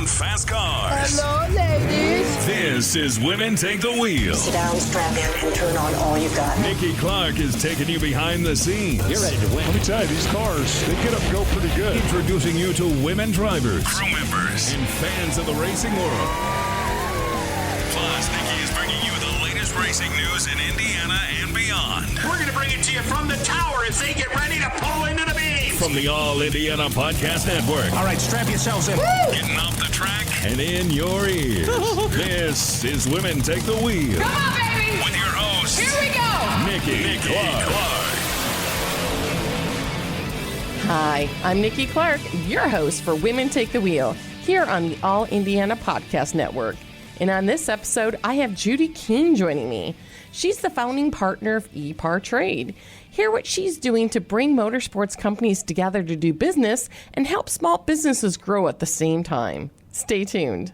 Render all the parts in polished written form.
around fast cars. Hello, ladies. This is Women Take the Wheel. Sit down, strap in, and turn on all you got. Nikki Clark is taking you behind the scenes. You're ready to win. Let me tell you, these cars, they get up and go pretty good. Introducing you to women drivers, crew members, and fans of the racing world. Plus, Nikki is bringing you the latest racing news in Indiana and beyond. We're going to bring it to you from the tower as they get ready to pull into the beam. From the All Indiana Podcast Network. All right, strap yourselves in. Woo! Getting off the track and in your ears. This is Women Take the Wheel. Come on, baby. With your host, Here we go. Nikki Clark. Hi, I'm Nikki Clark, your host for Women Take the Wheel, here on the All Indiana Podcast Network. And on this episode, I have Judy Kean joining me. She's the founding partner of ePar Trade. Hear what she's doing to bring motorsports companies together to do business and help small businesses grow at the same time. Stay tuned.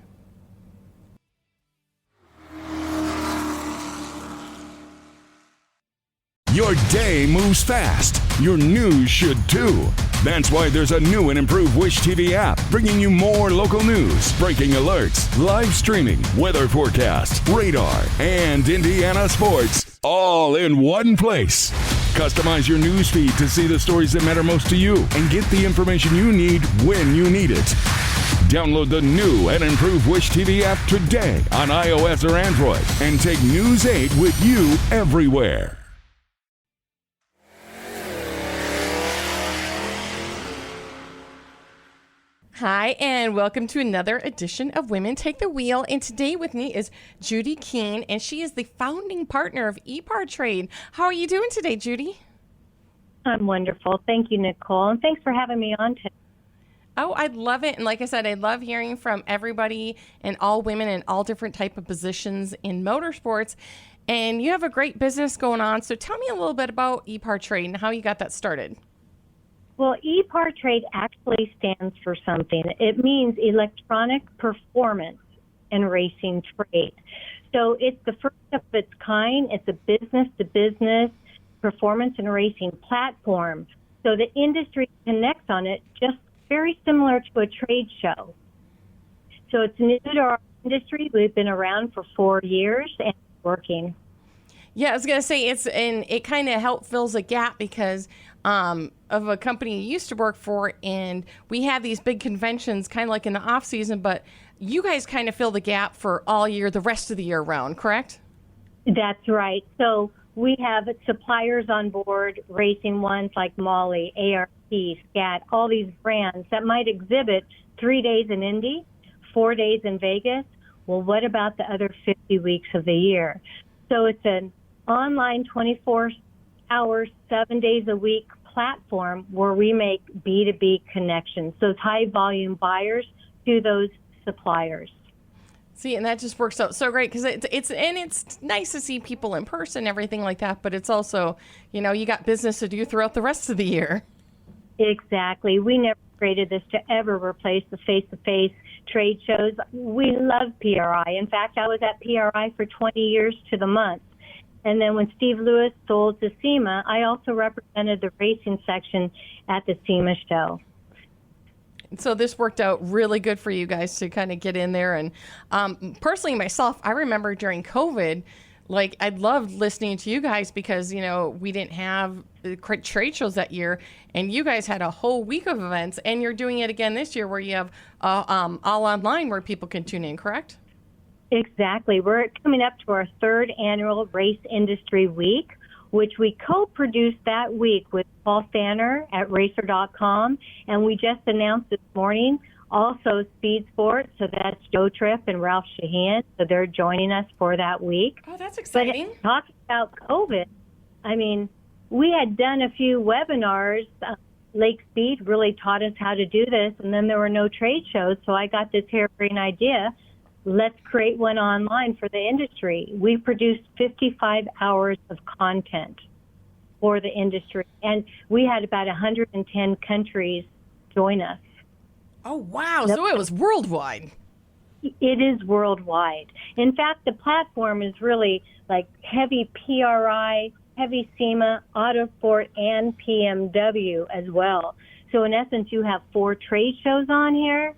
Your day moves fast. Your news should too. That's why there's a new and improved Wish TV app bringing you more local news, breaking alerts, live streaming, weather forecast, radar, and Indiana sports all in one place. Customize your news feed to see the stories that matter most to you and get the information you need when you need it. Download the new and improved Wish TV app today on iOS or Android and take News 8 with you everywhere. Hi, and welcome to another edition of Women Take the Wheel. And today with me is Judy Kean, and she is the founding partner of ePar Trade. How are you doing today, Judy? I'm wonderful. Thank you, Nicole, and thanks for having me on today. Oh, I love it. And like I said, I love hearing from everybody and all women in all different type of positions in motorsports. And you have a great business going on. So tell me a little bit about ePar Trade and how you got that started. Well, ePar Trade actually stands for something. It means Electronic Performance and Racing Trade. So it's the first of its kind. It's a business-to-business performance and racing platform. So the industry connects on it, just very similar to a trade show. So it's new to our industry. We've been around for 4 years and it's working. Yeah, I was going to say it kind of fills a gap because of a company you used to work for, and we have these big conventions kind of like in the off season, but you guys kind of fill the gap for all year, the rest of the year round, correct? That's right. So we have suppliers on board, racing ones like Molly, ARP, SCAT, all these brands that might exhibit 3 days in Indy, 4 days in Vegas. Well, what about the other 50 weeks of the year? So it's an online 24 hours, 7 days a week platform where we make B2B connections, those high volume buyers to those suppliers. See, and that just works out so great because it's nice to see people in person, everything like that. But it's also, you got business to do throughout the rest of the year. Exactly. We never created this to ever replace the face-to-face trade shows. We love PRI. In fact, I was at PRI for 20 years to the month. And then when Steve Lewis sold to SEMA, I also represented the racing section at the SEMA show. So this worked out really good for you guys to kind of get in there. And personally, myself, I remember during COVID, I loved listening to you guys because, we didn't have trade shows that year. And you guys had a whole week of events. And you're doing it again this year where you have all online where people can tune in, correct? Exactly. We're coming up to our third annual Race Industry Week, which we co-produced that week with Paul Stanner at Racer.com. And we just announced this morning also Speed Sports, so that's Joe Tripp and Ralph Shahan. So they're joining us for that week. Oh, that's exciting. But talking about COVID, we had done a few webinars. Lake Speed really taught us how to do this, and then there were no trade shows. So I got this harebrained idea. Let's create one online for the industry. We produced 55 hours of content for the industry, and we had about 110 countries join us. Oh, wow. Yep. So it was worldwide. It is worldwide. In fact, the platform is really like heavy PRI, heavy SEMA, Autosport, and PMW as well. So in essence, you have 4 trade shows on here,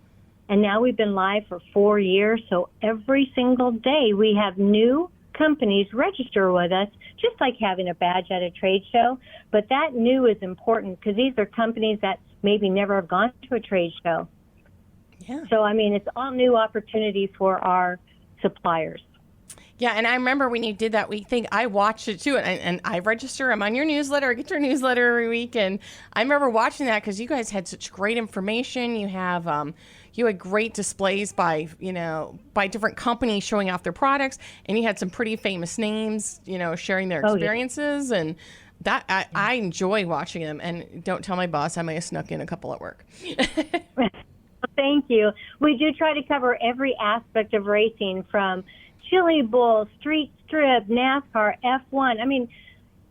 And now we've been live for 4 years. So every single day we have new companies register with us, just like having a badge at a trade show. But that new is important because these are companies that maybe never have gone to a trade show. Yeah. So, I mean, it's all new opportunity for our suppliers. Yeah, and I remember when you did that week thing, I watched it too, and I register. I'm on your newsletter. I get your newsletter every week, and I remember watching that because you guys had such great information. You had great displays by different companies showing off their products, and you had some pretty famous names, sharing their experiences, and that I enjoy watching them. And don't tell my boss, I may have snuck in a couple at work. Thank you. We do try to cover every aspect of racing, from Chili Bowl, Street Strip, NASCAR, F1. I mean,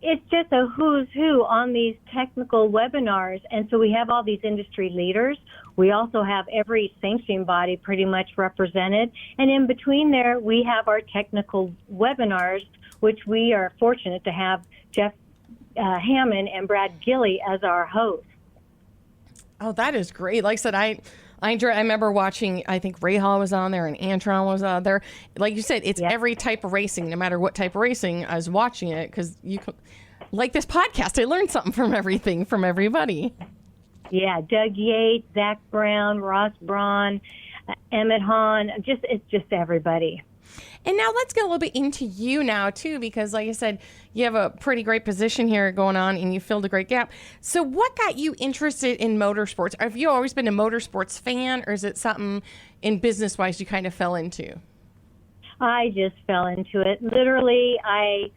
it's just a who's who on these technical webinars. And so we have all these industry leaders. We also have every sanctioning body pretty much represented. And in between there, we have our technical webinars, which we are fortunate to have Jeff Hammond and Brad Gilley as our hosts. Oh, that is great. Like I said, I remember watching, I think Ray Hall was on there and Antron was on there. Like you said, it's every type of racing, no matter what type of racing. I was watching it because like this podcast, I learned something from everything, from everybody. Yeah, Doug Yates, Zach Brown, Ross Braun, Emmett Hahn, it's just everybody. And now let's get a little bit into you now, too, because like I said, you have a pretty great position here going on and you filled a great gap. So what got you interested in motorsports? Have you always been a motorsports fan, or is it something in business-wise you kind of fell into? I just fell into it. Literally, I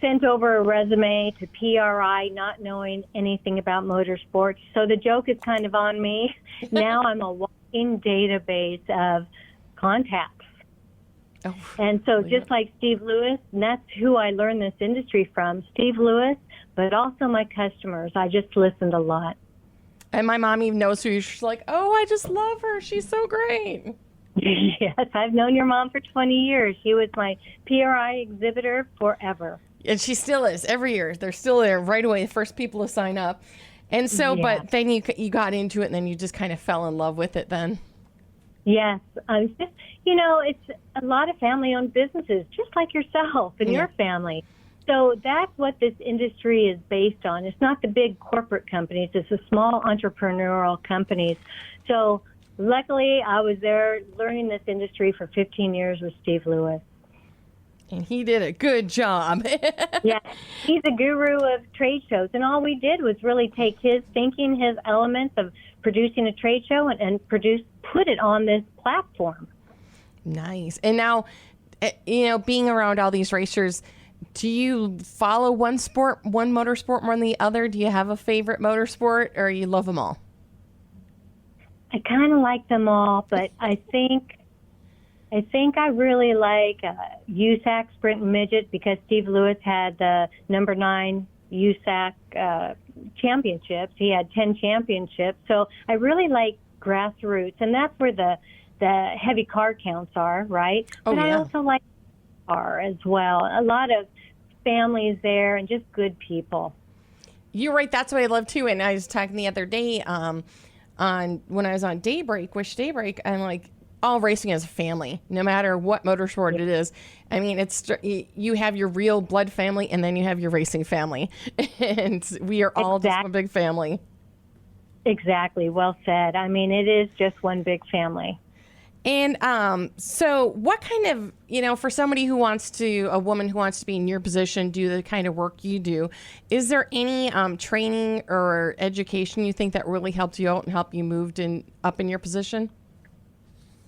sent over a resume to PRI not knowing anything about motorsports. So the joke is kind of on me. Now I'm a walking database of contacts. Oh, and so just like Steve Lewis, and that's who I learned this industry from, Steve Lewis, but also my customers. I just listened a lot. And my mom even knows who. She's like, oh, I just love her. She's so great. Yes, I've known your mom for 20 years. She was my PRI exhibitor forever. And she still is. Every year. They're still there right away, the first people to sign up. And so, but then you got into it, and then you just kind of fell in love with it then. Yes. It's a lot of family-owned businesses, just like yourself and your family. So that's what this industry is based on. It's not the big corporate companies. It's the small entrepreneurial companies. So luckily, I was there learning this industry for 15 years with Steve Lewis. And he did a good job. Yeah, he's a guru of trade shows. And all we did was really take his thinking, his elements of producing a trade show and put it on this platform. Nice. And now, being around all these racers, do you follow one motorsport more than the other? Do you have a favorite motorsport, or you love them all? I kind of like them all, but I think I really like USAC Sprint and Midget because Steve Lewis had the number 9 USAC championships. He had 10 championships. So I really like grassroots, and that's where the heavy car counts are, right? But I also like car as well. A lot of families there and just good people. You're right. That's what I love too. And I was talking the other day on when I was on Wish Daybreak, I'm like, all racing is a family, no matter what motorsport it is. I mean, it's you have your real blood family, and then you have your racing family, and we are all just one big family. Exactly. Well said. I mean, it is just one big family. And so what kind of, for somebody a woman who wants to be in your position, do the kind of work you do, is there any training or education you think that really helped you out and helped you move up in your position?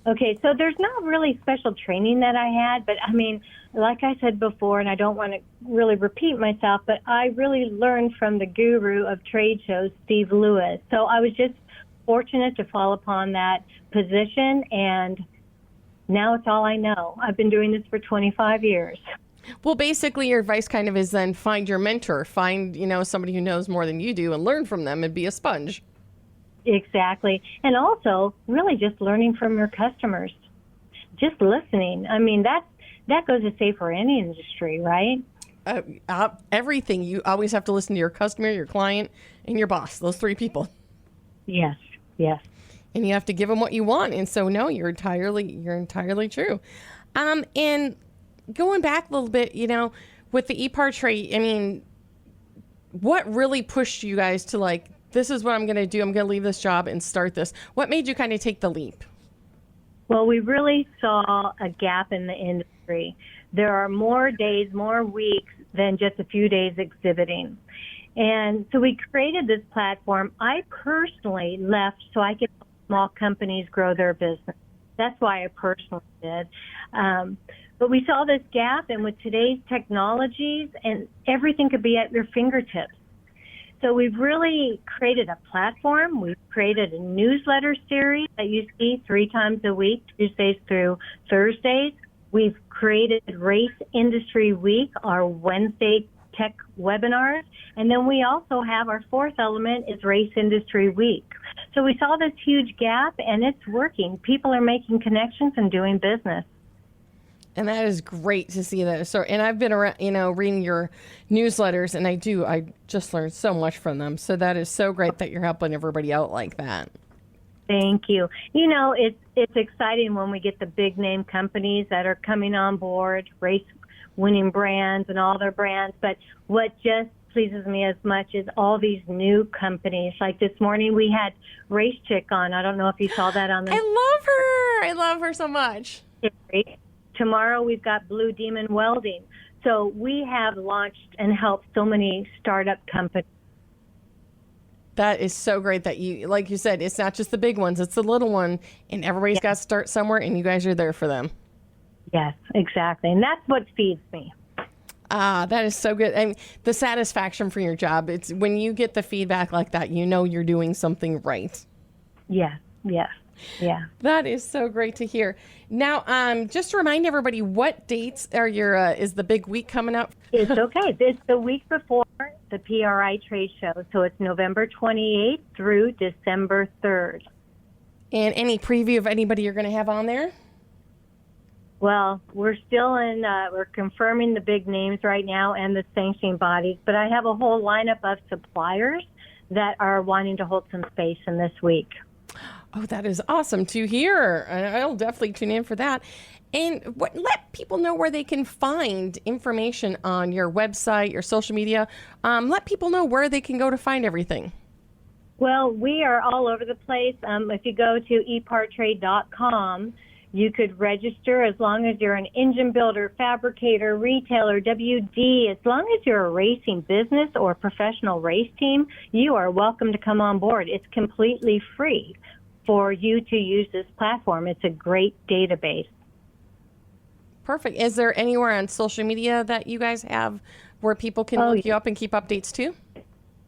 Okay, so there's not really special training that I had, but I mean, like I said before, and I don't want to really repeat myself, but I really learned from the guru of trade shows, Steve Lewis. So I was just fortunate to fall upon that position, and now it's all I know. I've been doing this for 25 years. Well, basically your advice kind of is then find your mentor, find, somebody who knows more than you do and learn from them and be a sponge. Exactly. And also really just learning from your customers, just listening. I mean, that goes to say for any industry, right? Everything. You always have to listen to your customer, your client, and your boss, those 3 people. Yes. Yes. and you have to give them what you want. And so, no, you're entirely true. And going back a little bit, with the e-Portrait, I mean, what really pushed you guys to like, this is what I'm going to do. I'm going to leave this job and start this. What made you kind of take the leap? Well, we really saw a gap in the industry. There are more days, more weeks than just a few days exhibiting. And so we created this platform. I personally left so I could help small companies grow their business. That's why I personally did. But we saw this gap, and with today's technologies, and everything could be at your fingertips. So we've really created a platform. We've created a newsletter series that you see 3 times a week, Tuesdays through Thursdays. We've created Race Industry Week, our Wednesday tech webinars. And then we also have our 4th element is Race Industry Week. So we saw this huge gap, and it's working. People are making connections and doing business. And that is great to see that. So, and I've been around, reading your newsletters, and I just learned so much from them. So that is so great that you're helping everybody out like that. Thank you. It's exciting when we get the big name companies that are coming on board, race winning brands and all their brands. But what just pleases me as much is all these new companies. Like this morning we had Race Chick on. I don't know if you saw that on the. I love her so much. Tomorrow we've got Blue Demon Welding. So we have launched and helped so many startup companies. That is so great that you, like you said, it's not just the big ones, it's the little one, and everybody's got to start somewhere, and you guys are there for them. Yes, exactly. And that's what feeds me. That is so good. I mean, the satisfaction for your job, it's when you get the feedback like that, you're doing something right. Yes. Yeah. That is so great to hear. Now, just to remind everybody, what dates are is the big week coming up? It's okay. It's the week before the PRI trade show. So it's November 28th through December 3rd. And any preview of anybody you're going to have on there? Well, we're still we're confirming the big names right now and the sanctioning bodies, but I have a whole lineup of suppliers that are wanting to hold some space in this week. Oh, that is awesome to hear. I'll definitely tune in for that. And let people know where they can find information on your website, your social media. Let people know where they can go to find everything. Well, we are all over the place. If you go to ePartTrade.com, you could register as long as you're an engine builder, fabricator, retailer, WD. As long as you're a racing business or professional race team, you are welcome to come on board. It's completely free for you to use this platform. It's a great database. Perfect. Is there anywhere on social media that you guys have where people can look you up and keep updates too?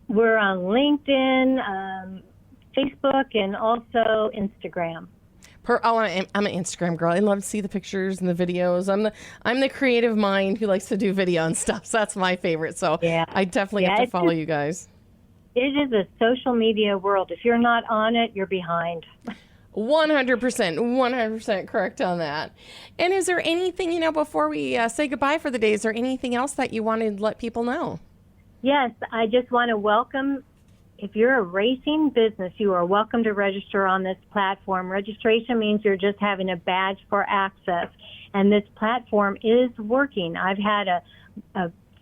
We're on LinkedIn, Facebook, and also Instagram. I'm an Instagram girl. I love to see the pictures and the videos. I'm the creative mind who likes to do video and stuff. So that's my favorite. So yeah. I definitely have to follow you guys. It is a social media world. If you're not on it, you're behind. 100% correct on that. And is there anything, before we say goodbye for the day, is there anything else that you wanted to let people know? Yes, I just want to welcome, if you're a racing business, you are welcome to register on this platform. Registration means you're just having a badge for access. And this platform is working. I've had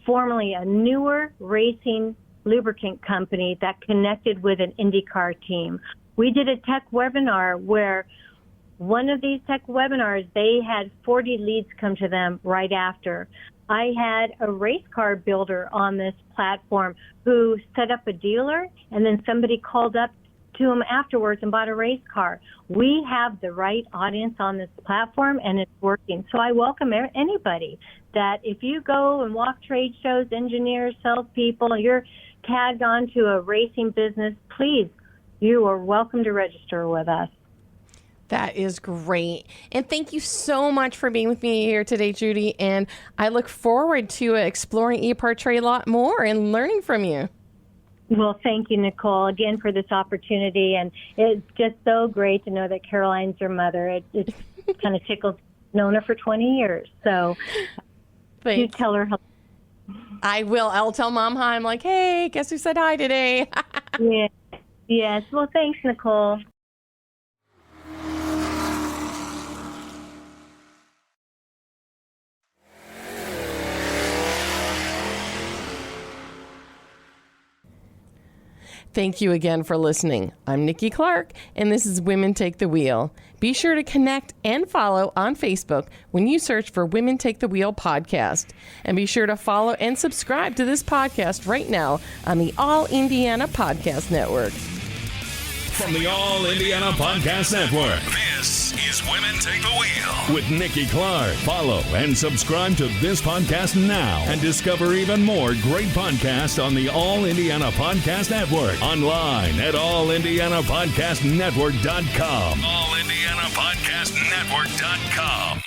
formerly a newer racing lubricant company that connected with an IndyCar team. We did a tech webinar where one of these tech webinars, they had 40 leads come to them right after. I had a race car builder on this platform who set up a dealer, and then somebody called up to him afterwards and bought a race car. We have the right audience on this platform, and it's working. So I welcome anybody that if you go and walk trade shows, engineers, salespeople, you're tagged on to a racing business, please, you are welcome to register with us. That is great. And thank you so much for being with me here today, Judy. And I look forward to exploring ePartTrade a lot more and learning from you. Well, thank you, Nicole, again for this opportunity. And it's just so great to know that Caroline's your mother. It kind of tickles. Known her for 20 years. So you tell her hello. I will. I'll tell Mom hi. I'm like, hey, guess who said hi today? Yeah. Yes. Well, thanks, Nicole. Thank you again for listening. I'm Nikki Clark, and this is Women Take the Wheel. Be sure to connect and follow on Facebook when you search for Women Take the Wheel podcast. And be sure to follow and subscribe to this podcast right now on the All Indiana Podcast Network. From the All Indiana Podcast Network, this is Women Take the Wheel with Nikki Clark. Follow and subscribe to this podcast now and discover even more great podcasts on the All Indiana Podcast Network. Online at allindianapodcastnetwork.com. allindianapodcastnetwork.com.